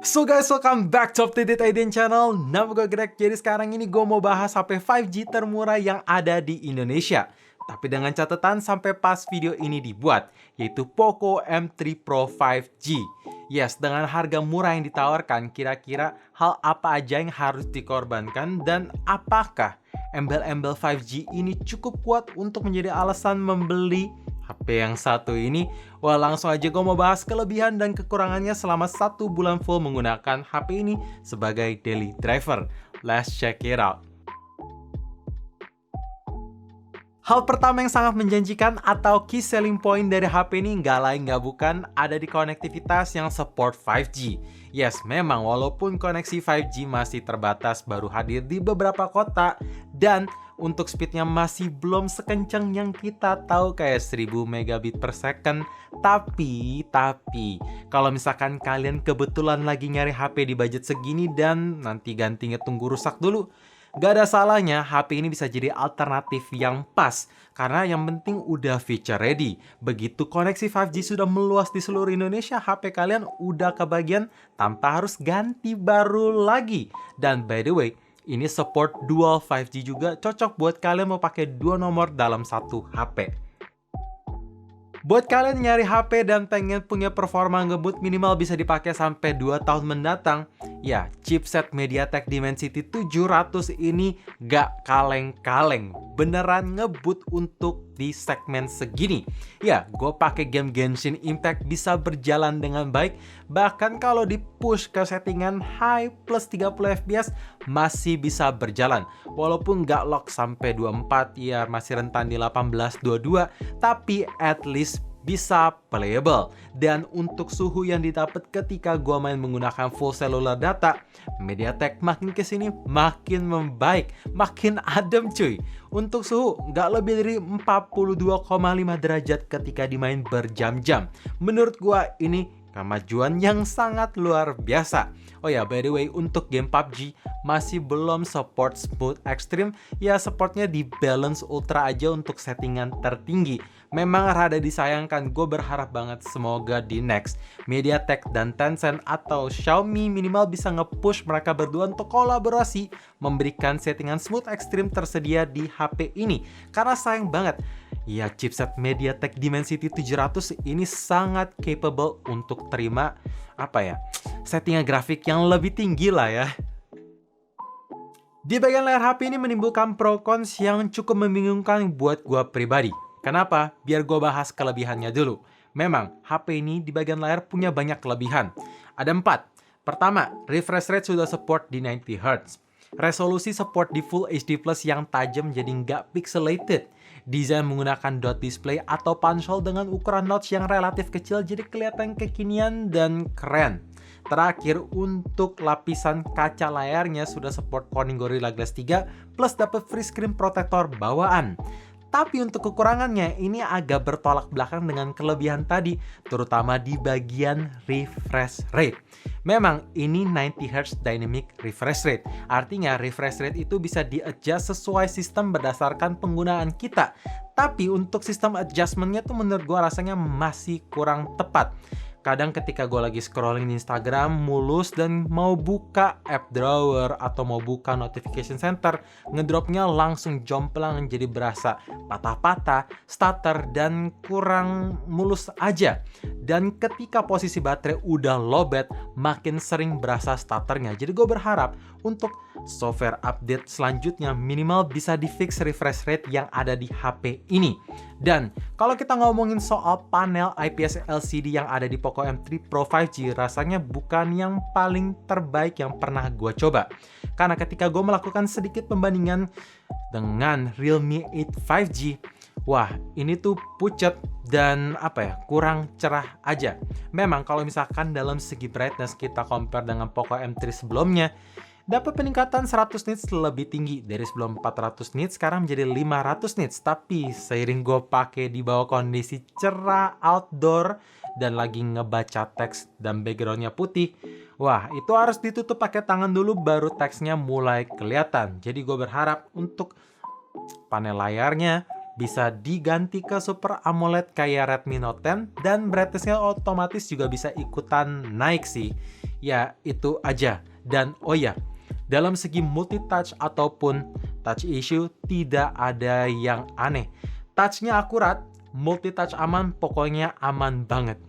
So guys, welcome back to Updated Idea Channel. Nama gue Greg. Jadi sekarang ini gue mau bahas HP 5G termurah yang ada di Indonesia. Tapi dengan catatan sampai pas video ini dibuat, yaitu Poco M3 Pro 5G. Yes, dengan harga murah yang ditawarkan, kira-kira hal apa aja yang harus dikorbankan dan apakah embel-embel 5G ini cukup kuat untuk menjadi alasan membeli HP yang satu ini? Wah, langsung aja gue mau bahas kelebihan dan kekurangannya selama 1 bulan full menggunakan HP ini sebagai daily driver. Let's check it out. Hal pertama yang sangat menjanjikan atau key selling point dari HP ini nggak lain nggak bukan ada di konektivitas yang support 5G. Yes, memang walaupun koneksi 5G masih terbatas baru hadir di beberapa kota dan untuk speednya masih belum sekencang yang kita tahu kayak 1000 megabit per second. Tapi kalau misalkan kalian kebetulan lagi nyari HP di budget segini dan nanti gantinya tunggu rusak dulu, gak ada salahnya HP ini bisa jadi alternatif yang pas. Karena yang penting udah feature ready. Begitu koneksi 5G sudah meluas di seluruh Indonesia, HP kalian udah kebagian tanpa harus ganti baru lagi. Dan by the way, ini support dual 5G juga, cocok buat kalian mau pakai 2 nomor dalam satu HP. Buat kalian nyari HP dan pengen punya performa ngebut minimal bisa dipakai sampai 2 tahun mendatang, ya chipset MediaTek Dimensity 700 ini gak kaleng-kaleng. Beneran ngebut untuk di segmen segini. Ya, gue pakai game Genshin Impact bisa berjalan dengan baik. Bahkan kalau di push ke settingan high plus 30 fps masih bisa berjalan. Walaupun gak lock sampai 24, ya masih rentan di 18-22, tapi at least bisa playable. Dan untuk suhu yang didapat ketika gua main menggunakan full cellular data, MediaTek makin kesini makin membaik, makin adem cuy. Untuk suhu nggak lebih dari 42,5 derajat ketika dimain berjam-jam. Menurut gua ini kemajuan yang sangat luar biasa. Oh ya, by the way, untuk game PUBG masih belum support smooth extreme. Ya, supportnya di balance ultra aja untuk settingan tertinggi. Memang rada disayangkan, gue berharap banget semoga di next MediaTek dan Tencent atau Xiaomi minimal bisa nge-push mereka berdua untuk kolaborasi memberikan settingan smooth extreme tersedia di HP ini. Karena sayang banget, ya chipset MediaTek Dimensity 700 ini sangat capable untuk terima settingan grafik yang lebih tinggi lah ya. Di bagian layar HP ini menimbulkan pro cons yang cukup membingungkan buat gua pribadi. Kenapa? Biar gua bahas kelebihannya dulu. Memang HP ini di bagian layar punya banyak kelebihan. Ada 4. Pertama, refresh rate sudah support di 90 Hz. Resolusi support di Full HD Plus yang tajam jadi nggak pixelated. Desain menggunakan dot display atau punch-hole dengan ukuran notch yang relatif kecil jadi kelihatan kekinian dan keren. Terakhir, untuk lapisan kaca layarnya sudah support Corning Gorilla Glass 3 plus dapat free screen protector bawaan. Tapi untuk kekurangannya ini agak bertolak belakang dengan kelebihan tadi, terutama di bagian refresh rate. Memang ini 90 Hz dynamic refresh rate, artinya refresh rate itu bisa di-adjust sesuai sistem berdasarkan penggunaan kita. Tapi untuk sistem adjustmentnya tuh menurut gue rasanya masih kurang tepat. Kadang ketika gue lagi scrolling di Instagram mulus dan mau buka app drawer atau mau buka notification center, ngedropnya langsung jomplang jadi berasa patah-patah, stutter, dan kurang mulus aja. Dan ketika posisi baterai udah lowbat, makin sering berasa stutternya. Jadi gue berharap untuk software update selanjutnya minimal bisa di fix refresh rate yang ada di HP ini. Dan kalau kita ngomongin soal panel IPS LCD yang ada di Poco M3 Pro 5G, rasanya bukan yang paling terbaik yang pernah gue coba. Karena ketika gue melakukan sedikit pembandingan dengan Realme 8 5G, wah ini tuh pucat dan kurang cerah aja. Memang kalau misalkan dalam segi brightness kita compare dengan Poco M3 sebelumnya, dapat peningkatan 100 nits lebih tinggi. Dari sebelum 400 nits sekarang menjadi 500 nits. Tapi seiring gue pakai di bawah kondisi cerah outdoor dan lagi ngebaca teks dan backgroundnya putih, wah itu harus ditutup pakai tangan dulu baru teksnya mulai kelihatan. Jadi gue berharap untuk panel layarnya bisa diganti ke Super AMOLED kayak Redmi Note 10 dan brightness-nya otomatis juga bisa ikutan naik sih. Ya, itu aja. Dan oh ya, dalam segi multi-touch ataupun touch issue, tidak ada yang aneh. Touch-nya akurat, multi-touch aman, pokoknya aman banget.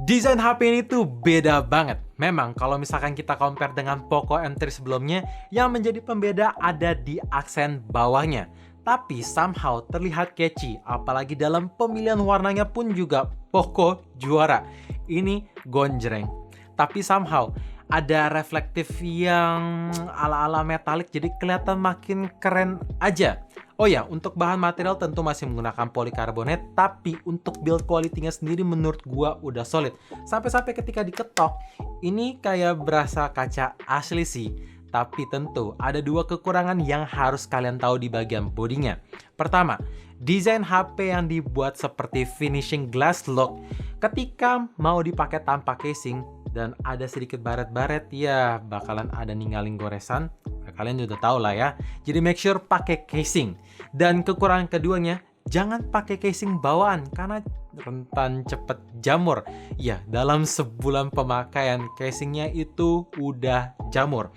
Desain HP ini tuh beda banget. Memang kalau misalkan kita compare dengan Poco M3 sebelumnya, yang menjadi pembeda ada di aksen bawahnya. Tapi somehow terlihat catchy, apalagi dalam pemilihan warnanya pun juga Poco juara. Ini gonjreng. Tapi somehow ada reflektif yang ala-ala metalik, jadi kelihatan makin keren aja. Oh ya, untuk bahan material tentu masih menggunakan polikarbonat, tapi untuk build quality-nya sendiri menurut gua udah solid. Sampai-sampai ketika diketok, ini kayak berasa kaca asli sih. Tapi tentu ada dua kekurangan yang harus kalian tahu di bagian bodinya. Pertama, desain HP yang dibuat seperti finishing glass lock, ketika mau dipakai tanpa casing dan ada sedikit baret-baret, ya bakalan ada ninggalin goresan. Kalian udah tahu lah ya. Jadi make sure pakai casing. Dan kekurangan keduanya, jangan pakai casing bawaan karena rentan cepet jamur. Ya, dalam sebulan pemakaian casingnya itu udah jamur.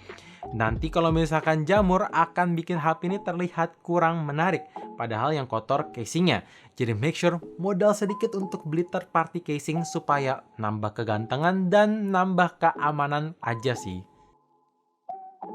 Nanti kalau misalkan jamur akan bikin HP ini terlihat kurang menarik, padahal yang kotor casingnya. Jadi make sure modal sedikit untuk beli third party casing supaya nambah kegantengan dan nambah keamanan aja sih.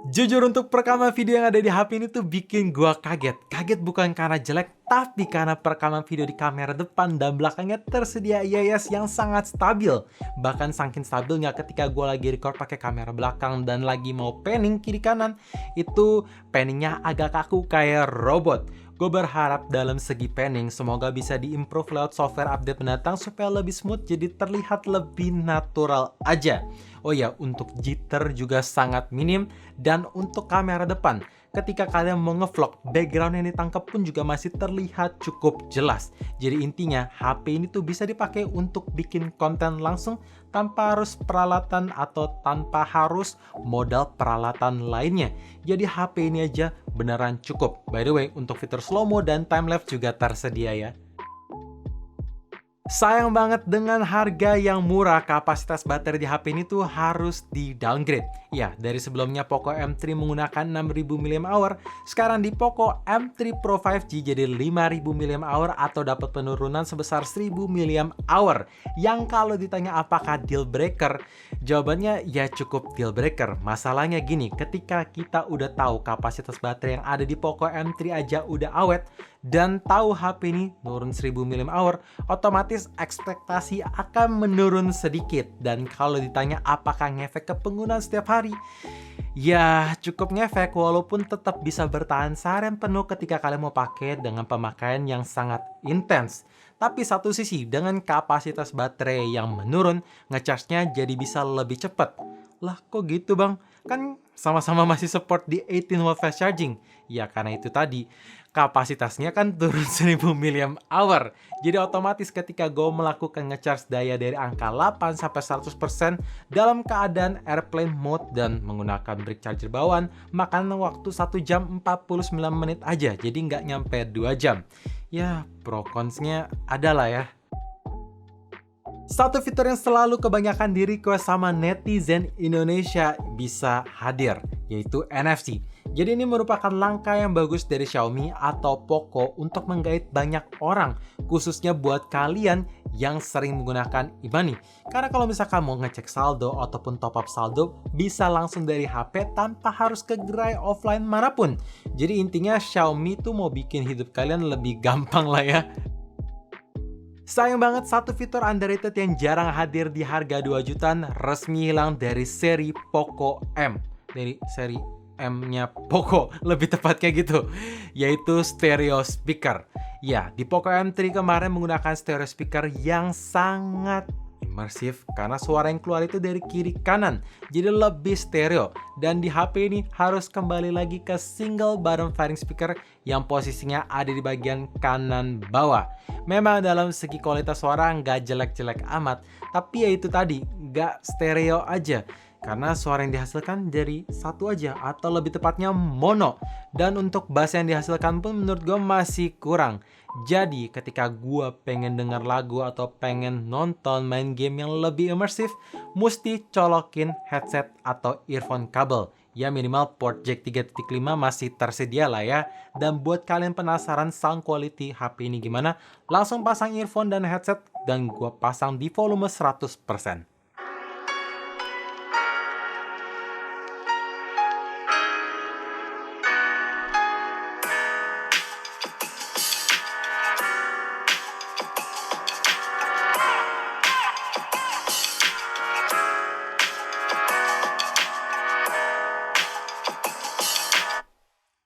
Jujur untuk perekaman video yang ada di HP ini tuh bikin gua kaget. Kaget bukan karena jelek, tapi karena perekaman video di kamera depan dan belakangnya tersedia IIS yang sangat stabil. Bahkan saking stabilnya ketika gua lagi record pakai kamera belakang dan lagi mau panning kiri kanan, itu panningnya agak kaku kayak robot. Gue berharap dalam segi panning semoga bisa diimprove lewat software update mendatang supaya lebih smooth, jadi terlihat lebih natural aja. Oh ya, untuk jitter juga sangat minim. Dan untuk kamera depan, ketika kalian mau ngevlog, background yang ditangkap pun juga masih terlihat cukup jelas. Jadi intinya HP ini tuh bisa dipakai untuk bikin konten langsung tanpa harus peralatan atau tanpa harus modal peralatan lainnya. Jadi HP ini aja beneran cukup. By the way, untuk fitur slow-mo dan time-lapse juga tersedia ya. Sayang banget dengan harga yang murah, kapasitas baterai di HP ini tuh harus di downgrade. Ya, dari sebelumnya Poco M3 menggunakan 6000 mAh, sekarang di Poco M3 Pro 5G jadi 5000 mAh atau dapat penurunan sebesar 1000 mAh. Yang kalau ditanya apakah deal breaker, jawabannya ya cukup deal breaker. Masalahnya gini, ketika kita udah tahu kapasitas baterai yang ada di Poco M3 aja udah awet, dan tahu HP ini turun 1000 mAh, otomatis ekspektasi akan menurun sedikit. Dan kalau ditanya apakah ngefek ke penggunaan setiap hari, ya cukup ngefek walaupun tetap bisa bertahan seharian penuh ketika kalian mau pakai dengan pemakaian yang sangat intens. Tapi satu sisi, dengan kapasitas baterai yang menurun, ngecharge-nya jadi bisa lebih cepat. Lah kok gitu bang? Kan sama-sama masih support di 18W fast charging. Ya karena itu tadi, kapasitasnya kan turun 1000 mAh. Jadi otomatis ketika gue melakukan ngecharge daya dari angka 8-100% dalam keadaan airplane mode dan menggunakan brick charger bawaan, makan waktu 1 jam 49 menit aja. Jadi nggak nyampe 2 jam. Ya pro cons-nya ada lah ya. Satu fitur yang selalu kebanyakan di request sama netizen Indonesia bisa hadir, yaitu NFC. Jadi ini merupakan langkah yang bagus dari Xiaomi atau Poco untuk menggait banyak orang, khususnya buat kalian yang sering menggunakan e-money. Karena kalau misalkan mau ngecek saldo ataupun top up saldo, bisa langsung dari HP tanpa harus ke gerai offline manapun. Jadi intinya Xiaomi tuh mau bikin hidup kalian lebih gampang lah ya. Sayang banget satu fitur underrated yang jarang hadir di harga 2 jutaan resmi hilang dari seri Poco M. Dari seri M-nya Poco, lebih tepat kayak gitu. Yaitu stereo speaker. Ya, di Poco M3 kemarin menggunakan stereo speaker yang sangat imersif karena suara yang keluar itu dari kiri kanan. Jadi lebih stereo. Dan di HP ini harus kembali lagi ke single bottom firing speaker yang posisinya ada di bagian kanan bawah. Memang dalam segi kualitas suara nggak jelek-jelek amat, tapi ya itu tadi, nggak stereo aja. karena suara yang dihasilkan dari satu aja atau lebih tepatnya mono. Dan untuk bass yang dihasilkan pun menurut gue masih kurang. Jadi ketika gue pengen denger lagu atau pengen nonton main game yang lebih imersif, mesti colokin headset atau earphone kabel. Ya minimal port jack 3.5 masih tersedia lah ya. Dan buat kalian penasaran sound quality HP ini gimana, langsung pasang earphone dan headset dan gue pasang di volume 100%.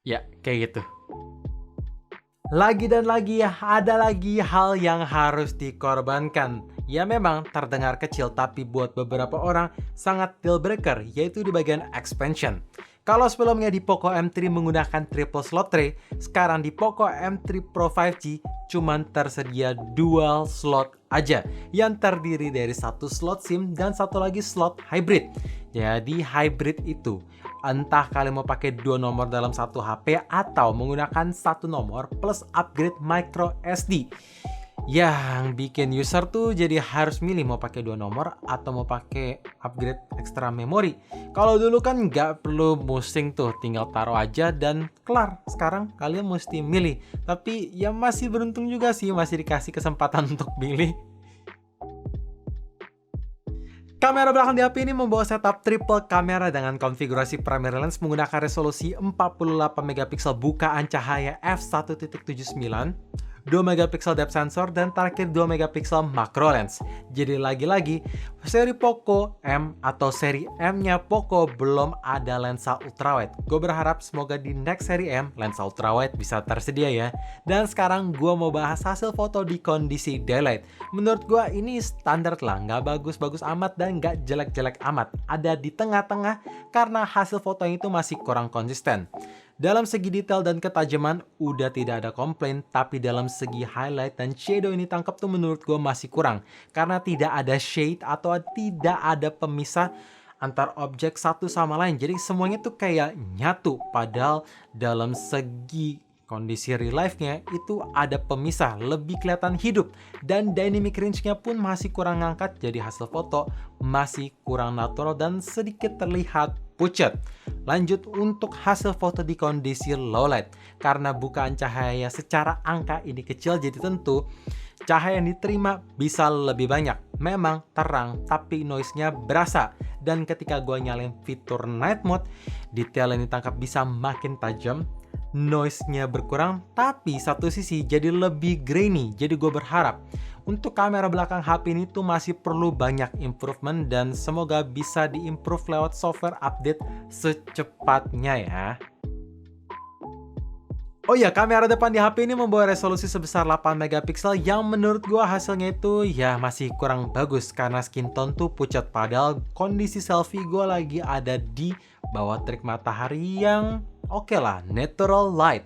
Ya, kayak gitu. Lagi dan lagi ada lagi hal yang harus dikorbankan. Ya memang terdengar kecil tapi buat beberapa orang sangat deal breaker, yaitu di bagian expansion. Kalau sebelumnya di Poco M3 menggunakan triple slot tray, sekarang di Poco M3 Pro 5G cuman tersedia dual slot aja yang terdiri dari satu slot SIM dan satu lagi slot hybrid. Jadi hybrid itu entah kalian mau pakai dua nomor dalam satu HP atau menggunakan satu nomor plus upgrade micro SD. Yang bikin user tuh jadi harus milih mau pakai dua nomor atau mau pakai upgrade extra memori. Kalau dulu kan nggak perlu pusing tuh, tinggal taruh aja dan kelar. Sekarang kalian mesti milih. Tapi ya masih beruntung juga sih, masih dikasih kesempatan untuk milih. Kamera belakang di HP ini membawa setup triple kamera dengan konfigurasi primary lens menggunakan resolusi 48MP bukaan cahaya f1.79, 2MP depth sensor, dan terakhir 2MP macro lens. Jadi lagi-lagi, seri Poco M atau seri M-nya Poco belum ada lensa ultrawide. Gue berharap semoga di next seri M, lensa ultrawide bisa tersedia ya. Dan sekarang gue mau bahas hasil foto di kondisi daylight. Menurut gue ini standar lah, nggak bagus-bagus amat dan nggak jelek-jelek amat. Ada di tengah-tengah karena hasil fotonya itu masih kurang konsisten. Dalam segi detail dan ketajaman udah tidak ada komplain, tapi dalam segi highlight dan shadow ini tangkap tuh menurut gue masih kurang. Karena tidak ada shade atau tidak ada pemisah antar objek satu sama lain. Jadi semuanya tuh kayak nyatu, padahal dalam segi kondisi real life-nya itu ada pemisah, lebih kelihatan hidup. Dan dynamic range-nya pun masih kurang ngangkat, jadi hasil foto masih kurang natural dan sedikit terlihat pucat. Lanjut untuk hasil foto di kondisi low light. Karena bukaan cahaya secara angka ini kecil, jadi tentu cahaya yang diterima bisa lebih banyak. Memang terang, tapi noise-nya berasa. Dan ketika gue nyalain fitur night mode, detail yang ditangkap bisa makin tajam, noise-nya berkurang, tapi satu sisi jadi lebih grainy. Jadi gue berharap untuk kamera belakang HP ini tuh masih perlu banyak improvement dan semoga bisa diimprove lewat software update secepatnya ya. Oh iya, kamera depan di HP ini membawa resolusi sebesar 8MP yang menurut gua hasilnya itu ya masih kurang bagus karena skin tone tuh pucat, padahal kondisi selfie gua lagi ada di bawah terik matahari yang oke lah, natural light.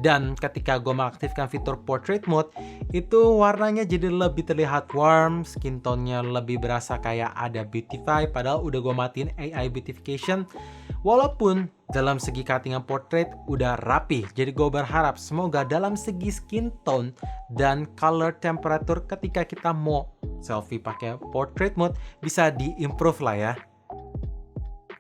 Dan ketika gue mengaktifkan fitur portrait mode, itu warnanya jadi lebih terlihat warm, skin tone-nya lebih berasa kayak ada beautify, padahal udah gue matiin AI beautification. Walaupun dalam segi cuttingan portrait udah rapi, jadi gue berharap semoga dalam segi skin tone dan color temperature ketika kita mau selfie pakai portrait mode bisa diimprove lah ya.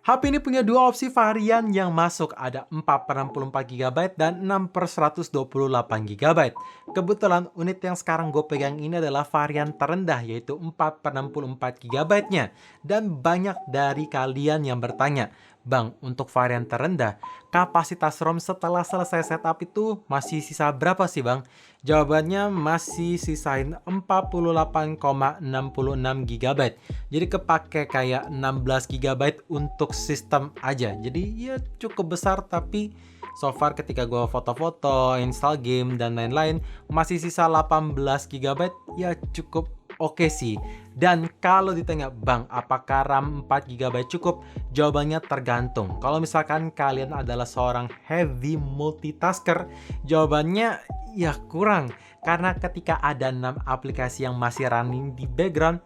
HP ini punya dua opsi varian yang masuk, ada 4/64GB dan 6/128GB. Kebetulan unit yang sekarang gue pegang ini adalah varian terendah, yaitu 4/64GB-nya. Dan banyak dari kalian yang bertanya, Bang, untuk varian terendah, kapasitas ROM setelah selesai setup itu masih sisa berapa sih Bang? Jawabannya masih sisain 48,66GB. Jadi kepake kayak 16GB untuk sistem aja. Jadi ya cukup besar, tapi so far ketika gue foto-foto, install game, dan lain-lain, masih sisa 18GB, ya cukup oke sih. Dan kalau ditanya, Bang, apakah RAM 4GB cukup? Jawabannya tergantung. Kalau misalkan kalian adalah seorang heavy multitasker, jawabannya ya kurang. Karena ketika ada 6 aplikasi yang masih running di background,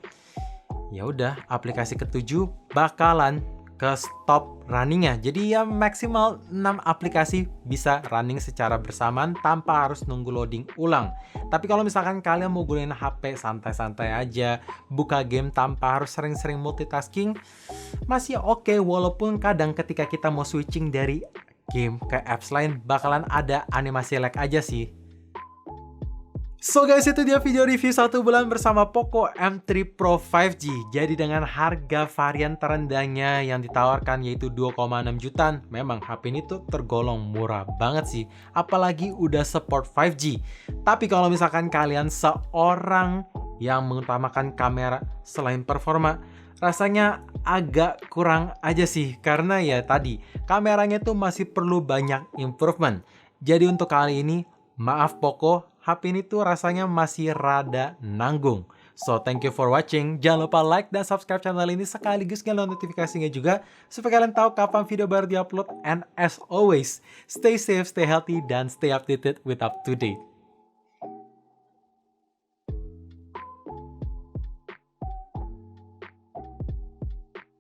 ya udah aplikasi ketujuh bakalan ke stop runningnya. Jadi ya maksimal 6 aplikasi bisa running secara bersamaan tanpa harus nunggu loading ulang. Tapi kalau misalkan kalian mau gunain HP santai-santai aja, buka game tanpa harus sering-sering multitasking, masih oke, walaupun kadang ketika kita mau switching dari game ke apps lain bakalan ada animasi lag aja sih. So guys, itu dia video review 1 bulan bersama Poco M3 Pro 5G. Jadi dengan harga varian terendahnya yang ditawarkan yaitu 2,6 jutaan, memang HP ini tuh tergolong murah banget sih. Apalagi udah support 5G. Tapi kalau misalkan kalian seorang yang mengutamakan kamera selain performa, rasanya agak kurang aja sih. Karena ya tadi, kameranya tuh masih perlu banyak improvement. Jadi untuk kali ini, maaf Poco, HP ini tuh rasanya masih rada nanggung. So, thank you for watching. Jangan lupa like dan subscribe channel ini sekaligus nyalain notifikasinya juga supaya kalian tahu kapan video baru diupload. And as always, stay safe, stay healthy, dan stay updated with up to date.